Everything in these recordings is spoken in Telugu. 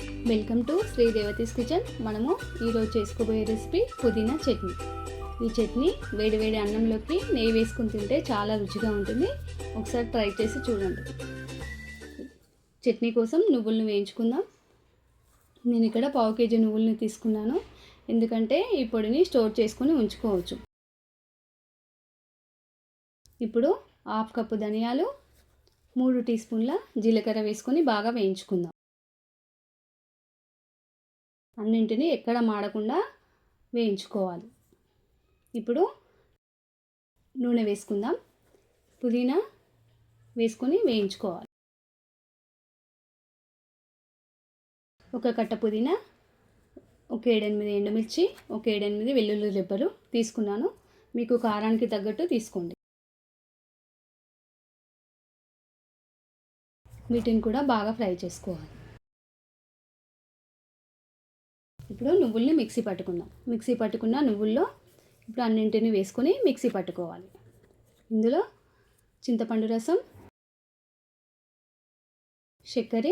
Welcome to Shri Revathi's kitchen. మనము ఈరోజు చేసుకోబోయే రెసిపీ పుదీనా చట్నీ. ఈ చట్నీ వేడి వేడి అన్నంలోకి నెయ్యి వేసుకుని తింటే చాలా రుచిగా ఉంటుంది. ఒకసారి ట్రై చేసి చూడండి. చట్నీ కోసం నువ్వులను వేయించుకుందాం. నేను ఇక్కడ 1/2 కేజీ నువ్వుల్ని తీసుకున్నాను, ఎందుకంటే ఈ పొడిని స్టోర్ చేసుకొని ఉంచుకోవచ్చు. ఇప్పుడు 1/2 కప్పు ధనియాలు, 3 టీ స్పూన్ల జీలకర్ర వేసుకొని బాగా వేయించుకుందాం. అన్నింటినీ ఎక్కడ మాడకుండా వేయించుకోవాలి. ఇప్పుడు నూనె వేసుకుందాం. పుదీనా వేసుకొని వేయించుకోవాలి. ఒక కట్ట పుదీనా, ఒక 7-8 ఎండుమిర్చి, ఒక 7-8 వెల్లుల్లి రెబ్బలు తీసుకున్నాను. మీకు కారానికి తగ్గట్టు తీసుకోండి. వీటిని కూడా బాగా ఫ్రై చేసుకోవాలి. ఇప్పుడు నువ్వుల్ని మిక్సీ పట్టుకుందాం. మిక్సీ పట్టుకున్న నువ్వుల్లో ఇప్పుడు అన్నింటిని వేసుకొని మిక్సీ పట్టుకోవాలి. ఇందులో చింతపండు రసం, చక్కెర,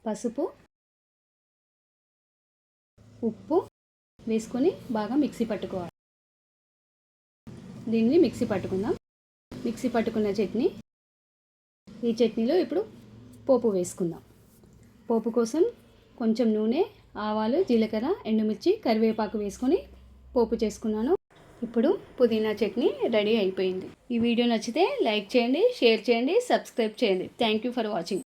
పసుపు, ఉప్పు వేసుకొని బాగా మిక్సీ పట్టుకోవాలి. దీన్ని మిక్సీ పట్టుకుందాం. మిక్సీ పట్టుకున్న చట్నీ, ఈ చట్నీలో ఇప్పుడు పోపు వేసుకుందాం. పోపు కోసం కొంచెం నూనె, ఆవాలు, జీలకర్ర, ఎండుమిర్చి, కరివేపాకు వేసుకొని పోపు చేసుకున్నాను. ఇప్పుడు పుదీనా చట్నీ రెడీ అయిపోయింది. ఈ వీడియో నచ్చితే లైక్ చేయండి, షేర్ చేయండి, సబ్స్క్రైబ్ చేయండి. Thank you for watching.